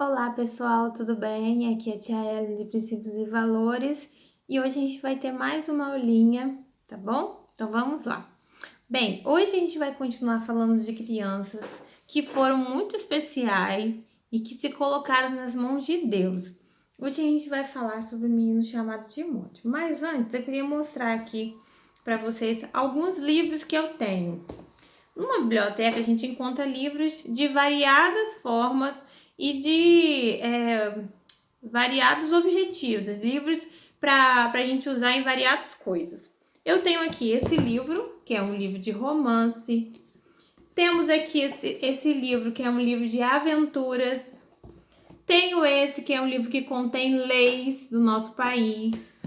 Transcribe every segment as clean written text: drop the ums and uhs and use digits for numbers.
Olá pessoal, tudo bem? Aqui é a Tia Ellen de Princípios e Valores e hoje a gente vai ter mais uma aulinha, tá bom? Então vamos lá. Bem, hoje a gente vai continuar falando de crianças que foram muito especiais e que se colocaram nas mãos de Deus. Hoje a gente vai falar sobre um menino chamado Timóteo, mas antes eu queria mostrar aqui para vocês alguns livros que eu tenho. Numa biblioteca a gente encontra livros de variadas formas e de variados objetivos, livros para a gente usar em variadas coisas. Eu tenho aqui esse livro, que é um livro de romance. Temos aqui esse livro, que é um livro de aventuras. Tenho esse, que é um livro que contém leis do nosso país.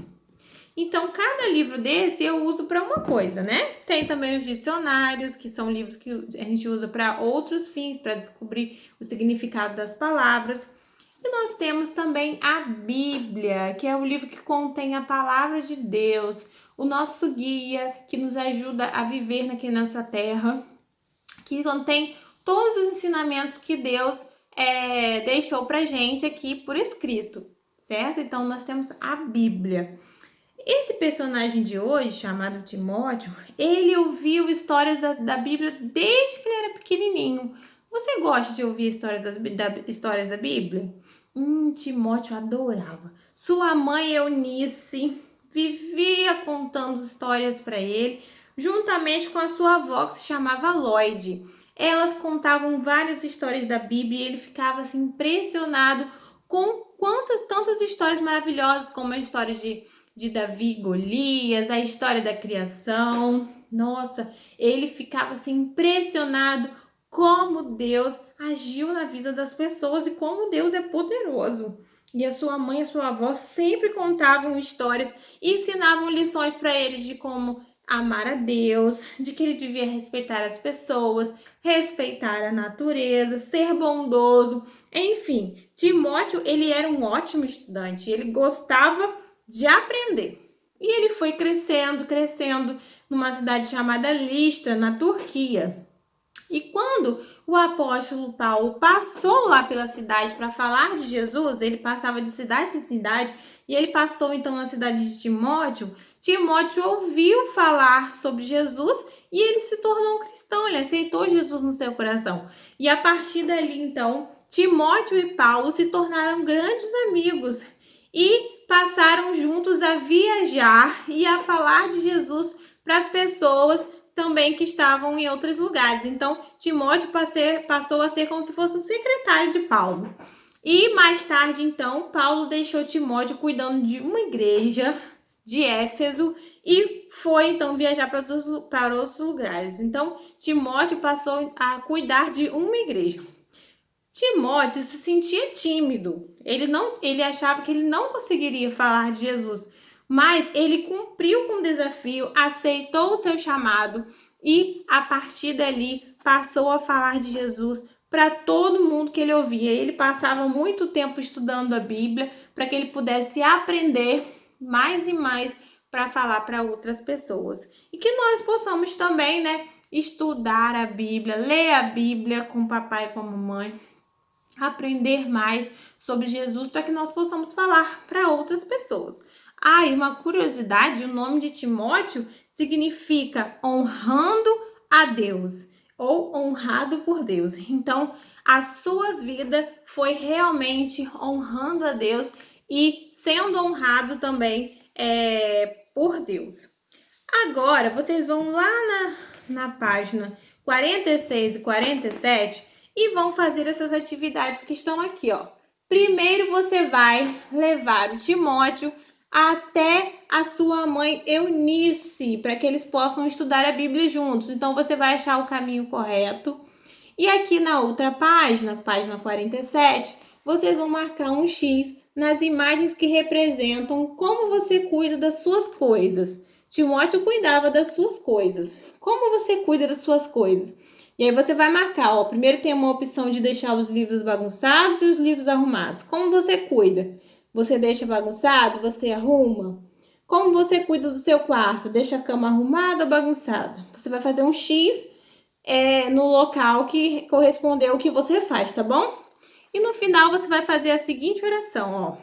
Então, cada livro desse eu uso para uma coisa, né? Tem também os dicionários, que são livros que a gente usa para outros fins, para descobrir o significado das palavras. E nós temos também a Bíblia, que é o livro que contém a palavra de Deus, o nosso guia, que nos ajuda a viver aqui nessa terra, que contém todos os ensinamentos que Deus deixou pra gente aqui por escrito, certo? Então, nós temos a Bíblia. Esse personagem de hoje, chamado Timóteo, ele ouviu histórias da Bíblia desde que ele era pequenininho. Você gosta de ouvir histórias da Bíblia? Timóteo adorava. Sua mãe Eunice vivia contando histórias para ele, juntamente com a sua avó, que se chamava Lloyd. Elas contavam várias histórias da Bíblia e ele ficava assim, impressionado com tantas histórias maravilhosas, como a história de Davi e Golias, a história da criação. Nossa, ele ficava assim impressionado como Deus agiu na vida das pessoas e como Deus é poderoso. E a sua mãe e a sua avó sempre contavam histórias e ensinavam lições para ele de como amar a Deus, de que ele devia respeitar as pessoas, respeitar a natureza, ser bondoso. Enfim, Timóteo, ele era um ótimo estudante, ele gostava de aprender. E ele foi crescendo numa cidade chamada Listra, na Turquia. E quando o apóstolo Paulo passou lá pela cidade para falar de Jesus, ele passava de cidade em cidade, e ele passou então na cidade de Timóteo. Timóteo ouviu falar sobre Jesus e ele se tornou um cristão, ele aceitou Jesus no seu coração. E a partir dali, então, Timóteo e Paulo se tornaram grandes amigos e passaram juntos a viajar e a falar de Jesus para as pessoas também que estavam em outros lugares. Então, Timóteo passou a ser como se fosse um secretário de Paulo. E mais tarde, então, Paulo deixou Timóteo cuidando de uma igreja de Éfeso e foi, então, viajar para outros lugares. Então, Timóteo passou a cuidar de uma igreja. Timóteo se sentia tímido. Ele achava que ele não conseguiria falar de Jesus, mas ele cumpriu com o desafio, aceitou o seu chamado e a partir dali passou a falar de Jesus para todo mundo que ele ouvia. Ele passava muito tempo estudando a Bíblia para que ele pudesse aprender mais e mais para falar para outras pessoas. E que nós possamos também, né, estudar a Bíblia, ler a Bíblia com o papai e com a mamãe, aprender mais sobre Jesus para que nós possamos falar para outras pessoas. E uma curiosidade, o nome de Timóteo significa honrando a Deus ou honrado por Deus. Então, a sua vida foi realmente honrando a Deus e sendo honrado também por Deus. Agora, vocês vão lá na página 46 e 47 e vão fazer essas atividades que estão aqui, ó. Primeiro você vai levar o Timóteo até a sua mãe Eunice, para que eles possam estudar a Bíblia juntos. Então você vai achar o caminho correto. E aqui na outra página, página 47, vocês vão marcar um X nas imagens que representam como você cuida das suas coisas. Timóteo cuidava das suas coisas. Como você cuida das suas coisas? E aí você vai marcar, ó, primeiro tem uma opção de deixar os livros bagunçados e os livros arrumados. Como você cuida? Você deixa bagunçado? Você arruma? Como você cuida do seu quarto? Deixa a cama arrumada ou bagunçada? Você vai fazer um X no local que correspondeu ao que você faz, tá bom? E no final você vai fazer a seguinte oração, ó.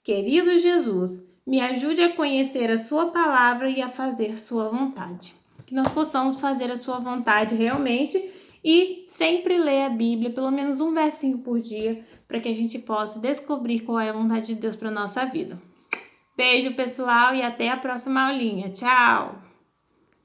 Querido Jesus, me ajude a conhecer a sua palavra e a fazer sua vontade. Que nós possamos fazer a sua vontade realmente e sempre ler a Bíblia, pelo menos um versinho por dia, para que a gente possa descobrir qual é a vontade de Deus para nossa vida. Beijo, pessoal, e até a próxima aulinha. Tchau!